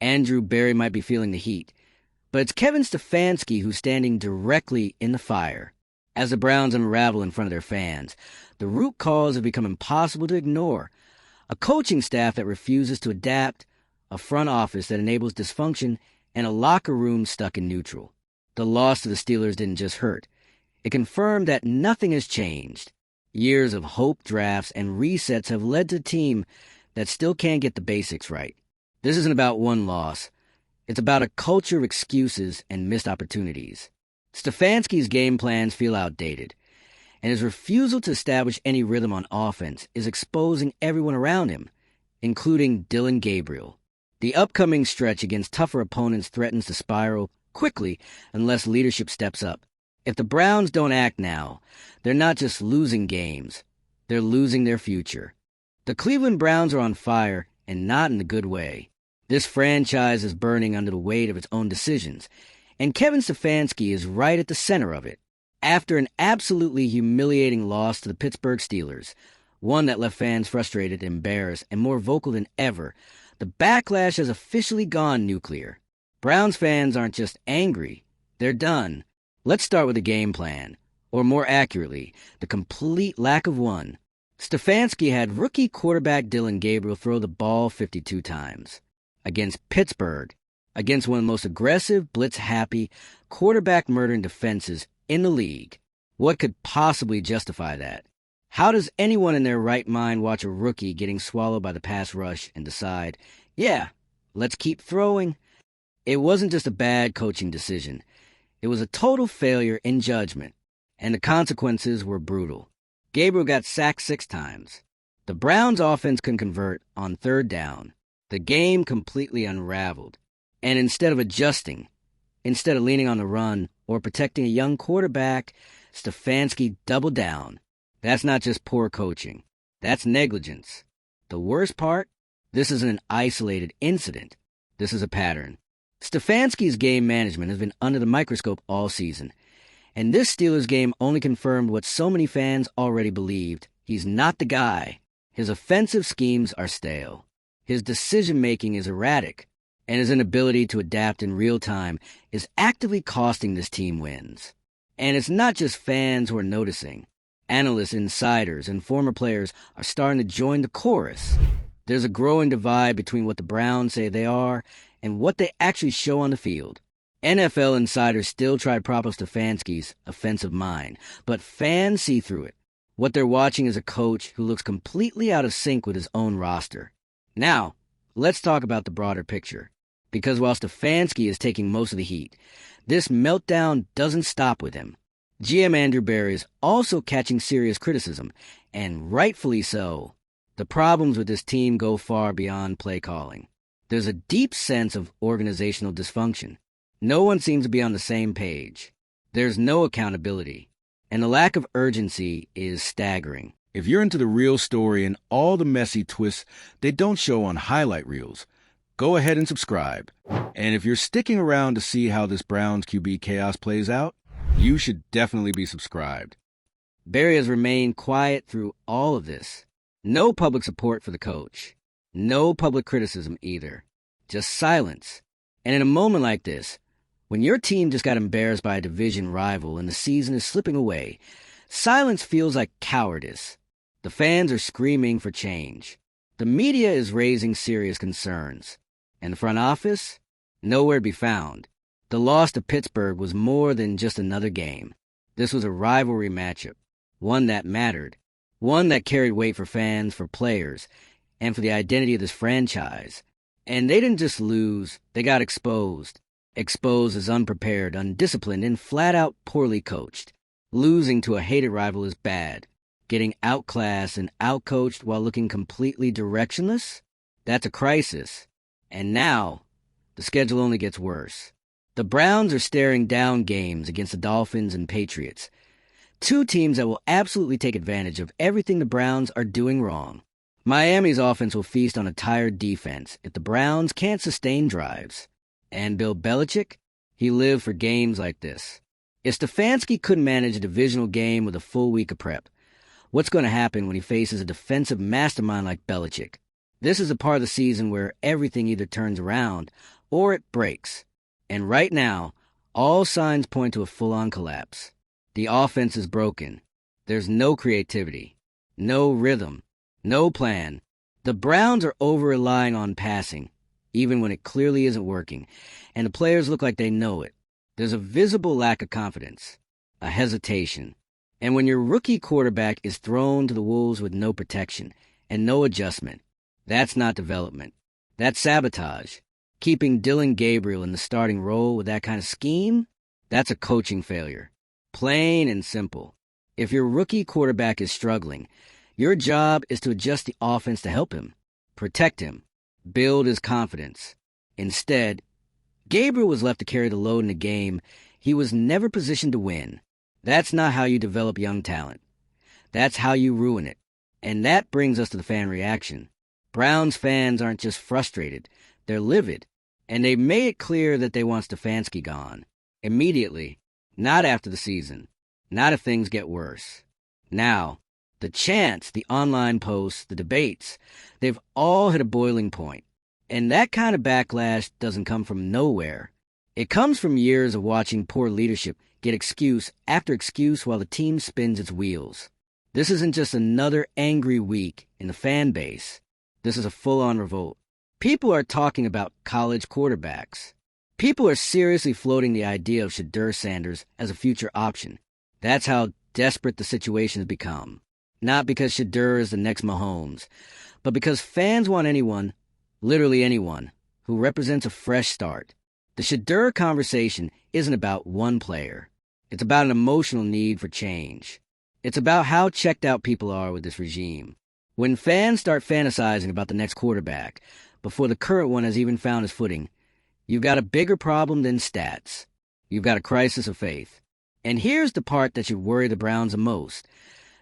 Andrew Barry might be feeling the heat, but it's Kevin Stefanski who's standing directly in the fire. As the Browns unravel in front of their fans, the root cause have become impossible to ignore. A coaching staff that refuses to adapt, a front office that enables dysfunction, and a locker room stuck in neutral. The loss to the Steelers didn't just hurt. It confirmed that nothing has changed. Years of hope drafts and resets have led to a team that still can't get the basics right. This isn't about one loss. It's about a culture of excuses and missed opportunities. Stefanski's game plans feel outdated, and his refusal to establish any rhythm on offense is exposing everyone around him, including Dillon Gabriel. The upcoming stretch against tougher opponents threatens to spiral quickly unless leadership steps up. If the Browns don't act now, they're not just losing games, they're losing their future. The Cleveland Browns are on fire, and not in a good way. This franchise is burning under the weight of its own decisions, and Kevin Stefanski is right at the center of it. After an absolutely humiliating loss to the Pittsburgh Steelers, one that left fans frustrated, embarrassed, and more vocal than ever, the backlash has officially gone nuclear. Browns fans aren't just angry, they're done. Let's start with the game plan, or more accurately, the complete lack of one. Stefanski had rookie quarterback Dillon Gabriel throw the ball 52 times. Against Pittsburgh, against one of the most aggressive, blitz-happy, quarterback-murdering defenses in the league. What could possibly justify that? How does anyone in their right mind watch a rookie getting swallowed by the pass rush and decide, yeah, let's keep throwing? It wasn't just a bad coaching decision. It was a total failure in judgment, and the consequences were brutal. Gabriel got sacked 6 times. The Browns' offense couldn't convert on 3rd down. The game completely unraveled. And instead of adjusting, instead of leaning on the run or protecting a young quarterback, Stefanski doubled down. That's not just poor coaching. That's negligence. The worst part? This isn't an isolated incident. This is a pattern. Stefanski's game management has been under the microscope all season. And this Steelers game only confirmed what so many fans already believed. He's not the guy. His offensive schemes are stale. His decision-making is erratic, and his inability to adapt in real time is actively costing this team wins. And it's not just fans who are noticing. Analysts, insiders, and former players are starting to join the chorus. There's a growing divide between what the Browns say they are and what they actually show on the field. NFL insiders still try to prop up Stefanski's offensive mind, but fans see through it. What they're watching is a coach who looks completely out of sync with his own roster. Now, let's talk about the broader picture. Because while Stefanski is taking most of the heat, this meltdown doesn't stop with him. GM Andrew Barry is also catching serious criticism, and rightfully so. The problems with this team go far beyond play calling. There's a deep sense of organizational dysfunction. No one seems to be on the same page. There's no accountability, and the lack of urgency is staggering. If you're into the real story and all the messy twists they don't show on highlight reels, go ahead and subscribe. And if you're sticking around to see how this Browns QB chaos plays out, you should definitely be subscribed. Barry has remained quiet through all of this. No public support for the coach. No public criticism either. Just silence. And in a moment like this, when your team just got embarrassed by a division rival and the season is slipping away, silence feels like cowardice. The fans are screaming for change. The media is raising serious concerns. And the front office? Nowhere to be found. The loss to Pittsburgh was more than just another game. This was a rivalry matchup, one that mattered, one that carried weight for fans, for players, and for the identity of this franchise. And they didn't just lose, they got exposed. Exposed as unprepared, undisciplined, and flat-out poorly coached. Losing to a hated rival is bad. Getting outclassed and outcoached while looking completely directionless? That's a crisis. And now, the schedule only gets worse. The Browns are staring down games against the Dolphins and Patriots. 2 teams that will absolutely take advantage of everything the Browns are doing wrong. Miami's offense will feast on a tired defense if the Browns can't sustain drives. And Bill Belichick? He lived for games like this. If Stefanski couldn't manage a divisional game with a full week of prep, what's going to happen when he faces a defensive mastermind like Belichick? This is a part of the season where everything either turns around or it breaks. And right now, all signs point to a full-on collapse. The offense is broken. There's no creativity, no rhythm, no plan. The Browns are over-relying on passing, even when it clearly isn't working, and the players look like they know it. There's a visible lack of confidence, a hesitation. And when your rookie quarterback is thrown to the wolves with no protection and no adjustment, that's not development. That's sabotage. Keeping Dylan Gabriel in the starting role with that kind of scheme, that's a coaching failure. Plain and simple. If your rookie quarterback is struggling, your job is to adjust the offense to help him, protect him, build his confidence. Instead, Gabriel was left to carry the load in a game he was never positioned to win. That's not how you develop young talent. That's how you ruin it. And that brings us to the fan reaction. Browns fans aren't just frustrated, they're livid. And they made it clear that they want Stefanski gone. Immediately. Not after the season. Not if things get worse. Now, the chants, the online posts, the debates, they've all hit a boiling point. And that kind of backlash doesn't come from nowhere. It comes from years of watching poor leadership get excuse after excuse while the team spins its wheels. This isn't just another angry week in the fan base. This is a full-on revolt. People are talking about college quarterbacks. People are seriously floating the idea of Shedeur Sanders as a future option. That's how desperate the situation has become. Not because Shedeur is the next Mahomes, but because fans want anyone, literally anyone, who represents a fresh start. The Shedeur conversation isn't about one player. It's about an emotional need for change. It's about how checked out people are with this regime. When fans start fantasizing about the next quarterback, before the current one has even found his footing, you've got a bigger problem than stats. You've got a crisis of faith. And here's the part that should worry the Browns the most.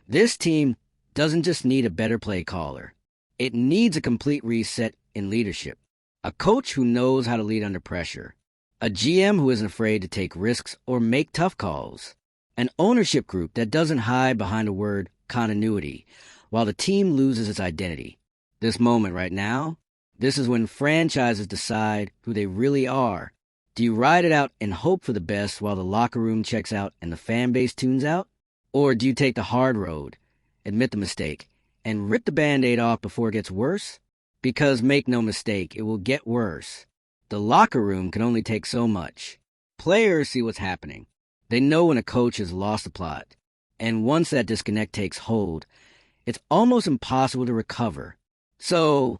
This team doesn't just need a better play caller. It needs a complete reset in leadership. A coach who knows how to lead under pressure. A GM who isn't afraid to take risks or make tough calls. An ownership group that doesn't hide behind the word continuity while the team loses its identity. This moment right now, this is when franchises decide who they really are. Do you ride it out and hope for the best while the locker room checks out and the fan base tunes out? Or do you take the hard road, admit the mistake, and rip the Band-Aid off before it gets worse? Because make no mistake, it will get worse. The locker room can only take so much. Players see what's happening. They know when a coach has lost the plot. And once that disconnect takes hold, it's almost impossible to recover. So,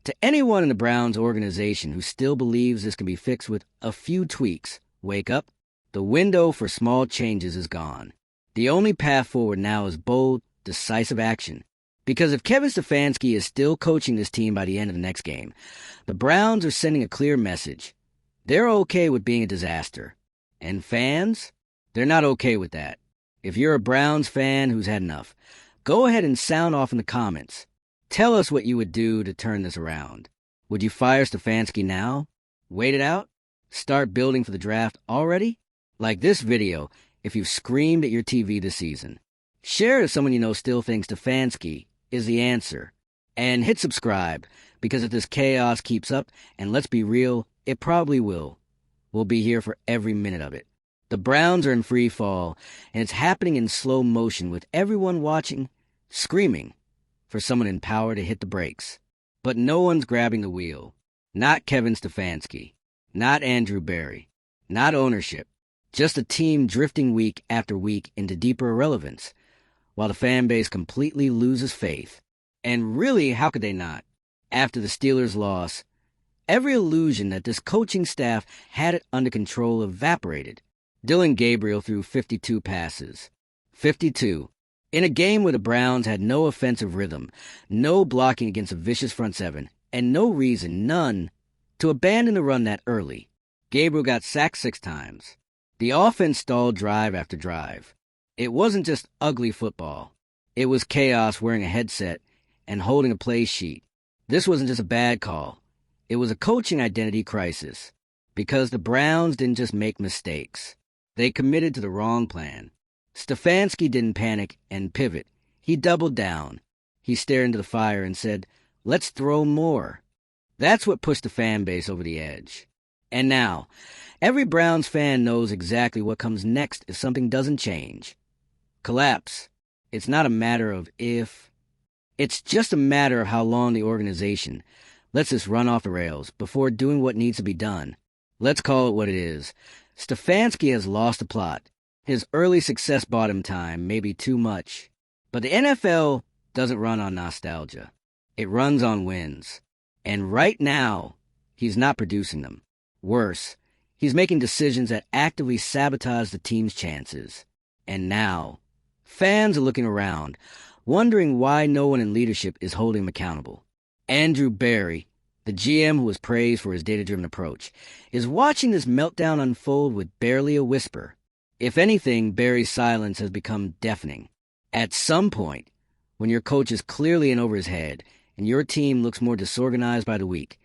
to anyone in the Browns organization who still believes this can be fixed with a few tweaks, wake up. The window for small changes is gone. The only path forward now is bold, decisive action. Because if Kevin Stefanski is still coaching this team by the end of the next game, the Browns are sending a clear message. They're okay with being a disaster. And fans? They're not okay with that. If you're a Browns fan who's had enough, go ahead and sound off in the comments. Tell us what you would do to turn this around. Would you fire Stefanski now? Wait it out? Start building for the draft already? Like this video if you've screamed at your TV this season. Share it if someone you know still thinks Stefanski is the answer. And hit subscribe, because if this chaos keeps up, and let's be real, it probably will, we'll be here for every minute of it. The Browns are in free fall, and it's happening in slow motion with everyone watching, screaming for someone in power to hit the brakes. But no one's grabbing the wheel. Not Kevin Stefanski. Not Andrew Berry. Not ownership. Just a team drifting week after week into deeper irrelevance, while the fan base completely loses faith. And really, how could they not? After the Steelers' loss, every illusion that this coaching staff had it under control evaporated. Dylan Gabriel threw 52 passes. 52. In a game where the Browns had no offensive rhythm, no blocking against a vicious front seven, and no reason, none, to abandon the run that early. Gabriel got sacked 6 times. The offense stalled drive after drive. It wasn't just ugly football. It was chaos wearing a headset and holding a play sheet. This wasn't just a bad call. It was a coaching identity crisis. Because the Browns didn't just make mistakes. They committed to the wrong plan. Stefanski didn't panic and pivot. He doubled down. He stared into the fire and said, Let's throw more. That's what pushed the fan base over the edge. And now, every Browns fan knows exactly what comes next if something doesn't change. Collapse. It's not a matter of if. It's just a matter of how long the organization lets this run off the rails before doing what needs to be done. Let's call it what it is. Stefanski has lost the plot. His early success bought him time, maybe too much. But the NFL doesn't run on nostalgia. It runs on wins. And right now, he's not producing them. Worse, he's making decisions that actively sabotage the team's chances. And now, fans are looking around, wondering why no one in leadership is holding him accountable. Andrew Berry, the GM who was praised for his data-driven approach, is watching this meltdown unfold with barely a whisper. If anything, Berry's silence has become deafening. At some point, when your coach is clearly in over his head and your team looks more disorganized by the week,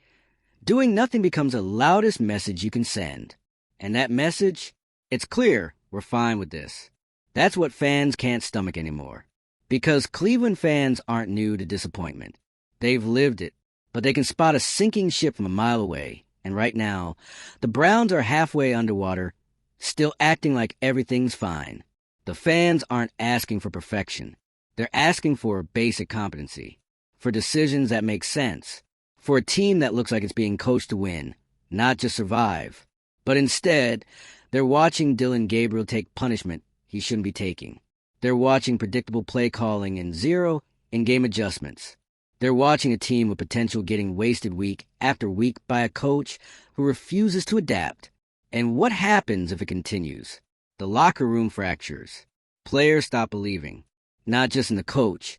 doing nothing becomes the loudest message you can send. And that message? It's clear we're fine with this. That's what fans can't stomach anymore. Because Cleveland fans aren't new to disappointment. They've lived it, but they can spot a sinking ship from a mile away. And right now, the Browns are halfway underwater, still acting like everything's fine. The fans aren't asking for perfection. They're asking for basic competency, for decisions that make sense, for a team that looks like it's being coached to win, not just survive. But instead, they're watching Dillon Gabriel take punishment he shouldn't be taking. They're watching predictable play calling and zero in-game adjustments. They're watching a team with potential getting wasted week after week by a coach who refuses to adapt. And what happens if it continues? The locker room fractures. Players stop believing, not just in the coach,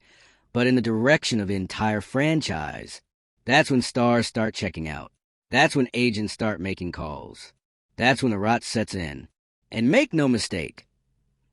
but in the direction of the entire franchise. That's when stars start checking out. That's when agents start making calls. That's when the rot sets in. And make no mistake,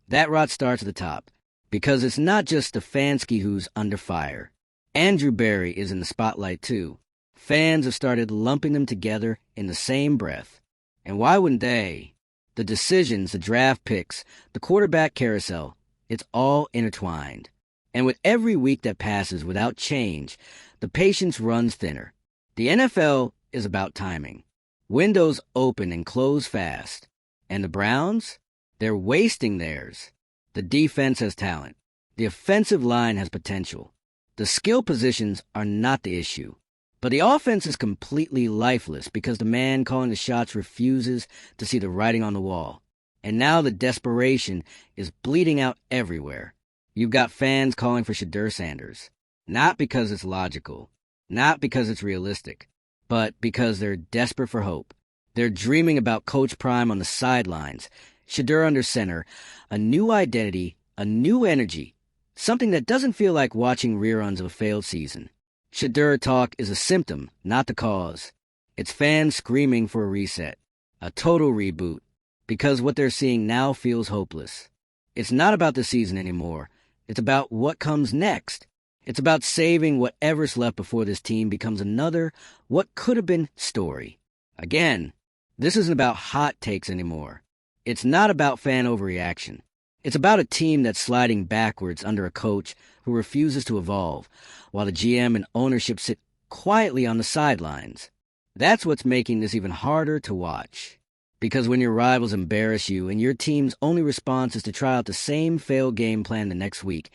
that rot starts at the top, because it's not just Stefanski who's under fire. Andrew Berry is in the spotlight too. Fans have started lumping them together in the same breath. And why wouldn't they? The decisions, the draft picks, the quarterback carousel, it's all intertwined. And with every week that passes without change, the patience runs thinner. The NFL is about timing. Windows open and close fast. And the Browns? They're wasting theirs. The defense has talent. The offensive line has potential. The skill positions are not the issue. But the offense is completely lifeless because the man calling the shots refuses to see the writing on the wall. And now the desperation is bleeding out everywhere. You've got fans calling for Shedeur Sanders. Not because it's logical. Not because it's realistic. But because they're desperate for hope. They're dreaming about Coach Prime on the sidelines, Shedeur under center, a new identity, a new energy, something that doesn't feel like watching reruns of a failed season. Shedeur talk is a symptom, not the cause. It's fans screaming for a reset, a total reboot, because what they're seeing now feels hopeless. It's not about the season anymore. It's about what comes next. It's about saving whatever's left before this team becomes another what could have been story. Again, this isn't about hot takes anymore. It's not about fan overreaction. It's about a team that's sliding backwards under a coach who refuses to evolve, while the GM and ownership sit quietly on the sidelines. That's what's making this even harder to watch. Because when your rivals embarrass you and your team's only response is to try out the same failed game plan the next week,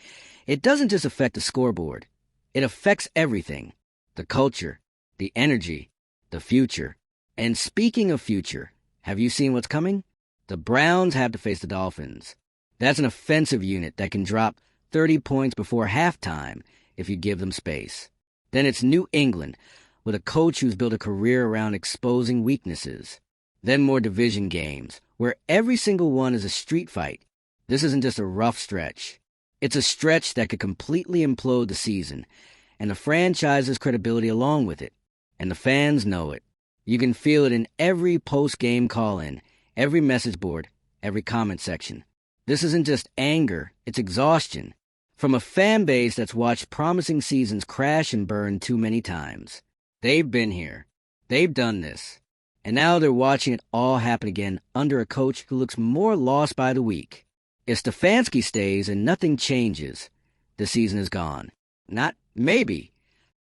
it doesn't just affect the scoreboard. It affects everything. The culture, the energy, the future. And speaking of future, have you seen what's coming? The Browns have to face the Dolphins. That's an offensive unit that can drop 30 points before halftime if you give them space. Then it's New England, with a coach who's built a career around exposing weaknesses. Then more division games, where every single one is a street fight. This isn't just a rough stretch. It's a stretch that could completely implode the season, and the franchise's credibility along with it. And the fans know it. You can feel it in every post-game call-in, every message board, every comment section. This isn't just anger, it's exhaustion. From a fan base that's watched promising seasons crash and burn too many times. They've been here. They've done this. And now they're watching it all happen again under a coach who looks more lost by the week. If Stefanski stays and nothing changes, the season is gone. Not maybe.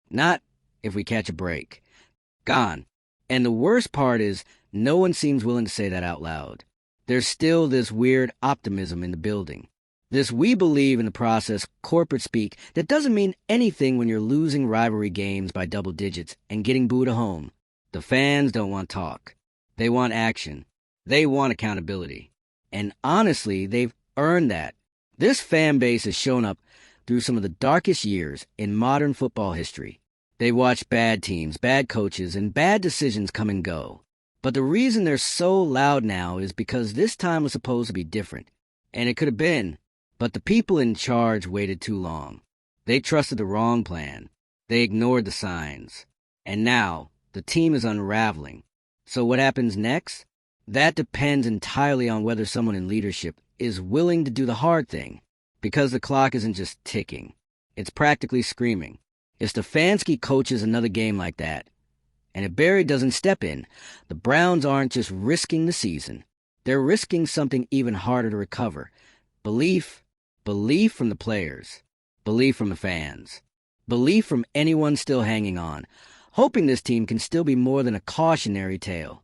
Not if we catch a break. Gone. And the worst part is, no one seems willing to say that out loud. There's still this weird optimism in the building. This we believe in the process corporate speak that doesn't mean anything when you're losing rivalry games by double digits and getting booed at home. The fans don't want talk. They want action. They want accountability. And honestly, they've earned that. This fan base has shown up through some of the darkest years in modern football history. They've watched bad teams, bad coaches, and bad decisions come and go. But the reason they're so loud now is because this time was supposed to be different. And it could have been, but the people in charge waited too long. They trusted the wrong plan. They ignored the signs. And now, the team is unraveling. So what happens next? That depends entirely on whether someone in leadership is willing to do the hard thing. Because the clock isn't just ticking. It's practically screaming. If Stefanski coaches another game like that, and if Barry doesn't step in, the Browns aren't just risking the season. They're risking something even harder to recover. Belief. Belief from the players. Belief from the fans. Belief from anyone still hanging on, hoping this team can still be more than a cautionary tale.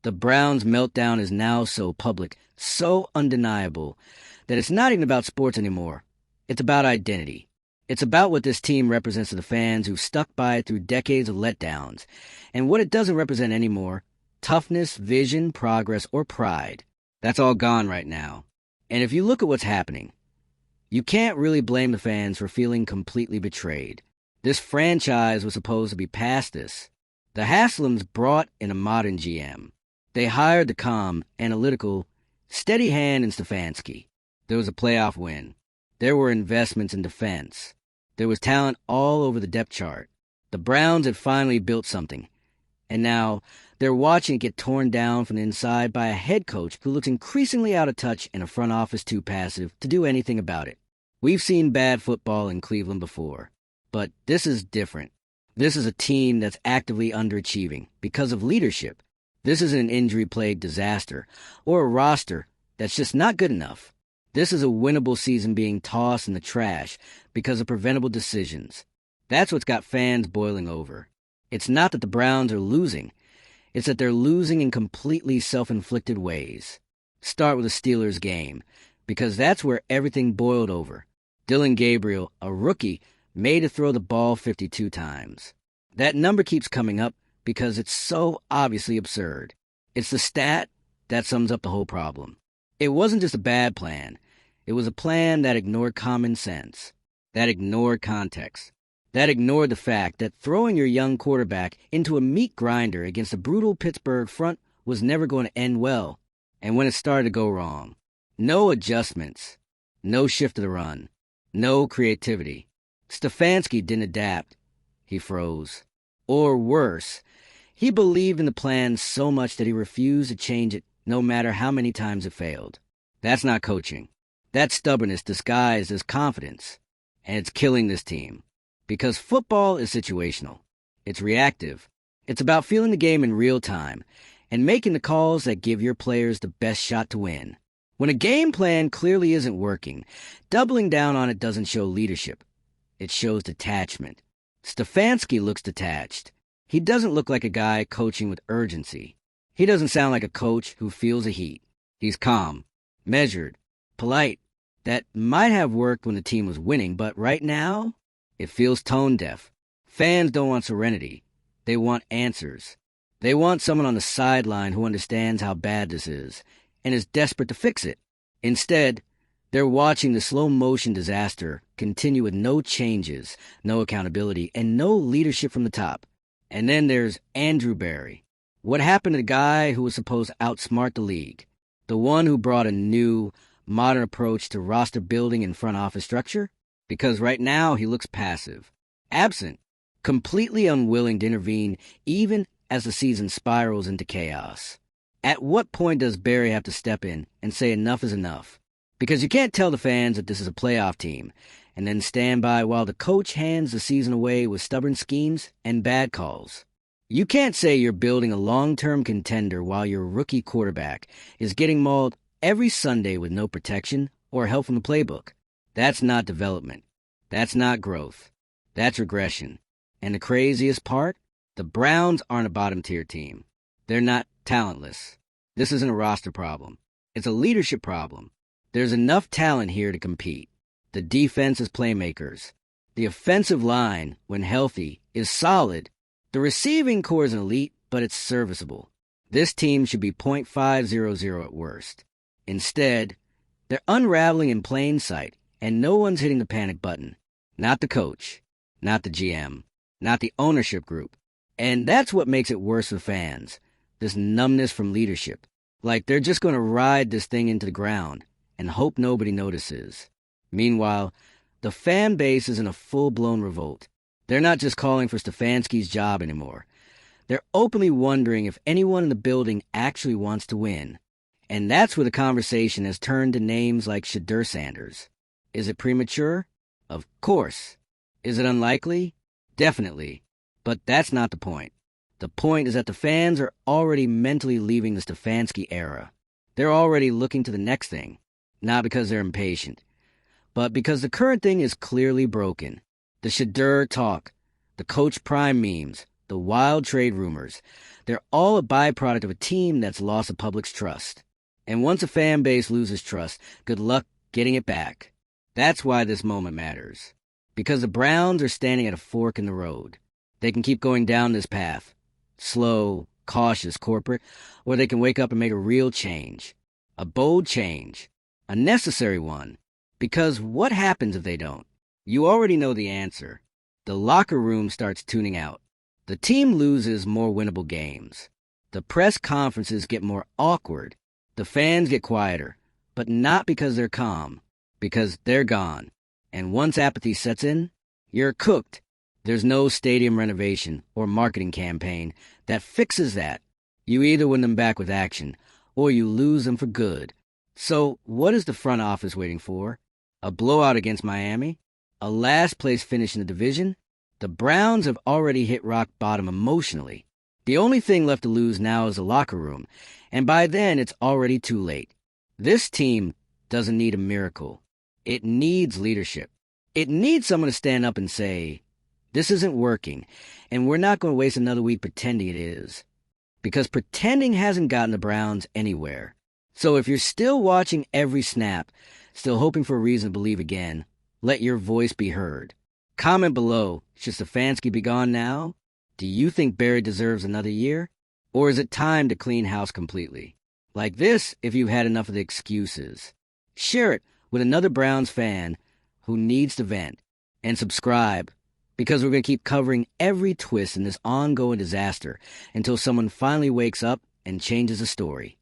The Browns' meltdown is now so public, so undeniable, that it's not even about sports anymore. It's about identity. It's about what this team represents to the fans who've stuck by it through decades of letdowns, and what it doesn't represent anymore: toughness, vision, progress, or pride. That's all gone right now. And if you look at what's happening, you can't really blame the fans for feeling completely betrayed. This franchise was supposed to be past this. The Haslams brought in a modern GM. They hired the calm, analytical, steady hand in Stefanski. There was a playoff win. There were investments in defense. There was talent all over the depth chart. The Browns had finally built something. And now they're watching it get torn down from the inside by a head coach who looks increasingly out of touch and a front office too passive to do anything about it. We've seen bad football in Cleveland before. But this is different. This is a team that's actively underachieving because of leadership. This isn't an injury-plagued disaster or a roster that's just not good enough. This is a winnable season being tossed in the trash because of preventable decisions. That's what's got fans boiling over. It's not that the Browns are losing. It's that they're losing in completely self-inflicted ways. Start with the Steelers game, because that's where everything boiled over. Dylan Gabriel, a rookie, made to throw the ball 52 times. That number keeps coming up because it's so obviously absurd. It's the stat that sums up the whole problem. It wasn't just a bad plan. It was a plan that ignored common sense, that ignored context, that ignored the fact that throwing your young quarterback into a meat grinder against a brutal Pittsburgh front was never going to end well. And when it started to go wrong, no adjustments, no shift to the run, no creativity. Stefanski didn't adapt. He froze. Or worse, he believed in the plan so much that he refused to change it no matter how many times it failed. That's not coaching. That's stubbornness disguised as confidence. And it's killing this team. Because football is situational. It's reactive. It's about feeling the game in real time and making the calls that give your players the best shot to win. When a game plan clearly isn't working, doubling down on it doesn't show leadership. It shows detachment. Stefanski looks detached. He doesn't look like a guy coaching with urgency. He doesn't sound like a coach who feels the heat. He's calm, measured, polite. That might have worked when the team was winning, but right now, it feels tone-deaf. Fans don't want serenity. They want answers. They want someone on the sideline who understands how bad this is and is desperate to fix it. Instead, they're watching the slow-motion disaster continue with no changes, no accountability, and no leadership from the top. And then there's Andrew Barry. What happened to the guy who was supposed to outsmart the league? The one who brought a new, modern approach to roster building and front office structure? Because right now he looks passive, absent, completely unwilling to intervene even as the season spirals into chaos. At what point does Barry have to step in and say enough is enough? Because you can't tell the fans that this is a playoff team and then stand by while the coach hands the season away with stubborn schemes and bad calls. You can't say you're building a long-term contender while your rookie quarterback is getting mauled every Sunday with no protection or help from the playbook. That's not development. That's not growth. That's regression. And the craziest part? The Browns aren't a bottom-tier team. They're not talentless. This isn't a roster problem. It's a leadership problem. There's enough talent here to compete. The defense is playmakers. The offensive line, when healthy, is solid. The receiving core is an elite, but it's serviceable. This team should be .500 at worst. Instead, they're unraveling in plain sight, and no one's hitting the panic button. Not the coach, not the GM, not the ownership group. And that's what makes it worse for fans. This numbness from leadership. Like they're just going to ride this thing into the ground and hope nobody notices. Meanwhile, the fan base is in a full-blown revolt. They're not just calling for Stefanski's job anymore. They're openly wondering if anyone in the building actually wants to win. And that's where the conversation has turned to names like Shedeur Sanders. Is it premature? Of course. Is it unlikely? Definitely. But that's not the point. The point is that the fans are already mentally leaving the Stefanski era. They're already looking to the next thing. Not because they're impatient, but because the current thing is clearly broken. The Shedeur talk, the Coach Prime memes, the wild trade rumors, they're all a byproduct of a team that's lost the public's trust. And once a fan base loses trust, good luck getting it back. That's why this moment matters. Because the Browns are standing at a fork in the road. They can keep going down this path. Slow, cautious, corporate, or they can wake up and make a real change. A bold change. A necessary one. Because what happens if they don't? You already know the answer. The locker room starts tuning out. The team loses more winnable games. The press conferences get more awkward. The fans get quieter. But not because they're calm. Because they're gone. And once apathy sets in, you're cooked. There's no stadium renovation or marketing campaign that fixes that. You either win them back with action, or you lose them for good. So what is the front office waiting for? A blowout against Miami? A last-place finish in the division? The Browns have already hit rock bottom emotionally. The only thing left to lose now is the locker room, and by then it's already too late. This team doesn't need a miracle. It needs leadership. It needs someone to stand up and say, this isn't working, and we're not going to waste another week pretending it is. Because pretending hasn't gotten the Browns anywhere. So if you're still watching every snap, still hoping for a reason to believe again, let your voice be heard. Comment below, should Stefanski be gone now? Do you think Barry deserves another year? Or is it time to clean house completely? Like this if you've had enough of the excuses. Share it with another Browns fan who needs to vent. And subscribe, because we're going to keep covering every twist in this ongoing disaster until someone finally wakes up and changes the story.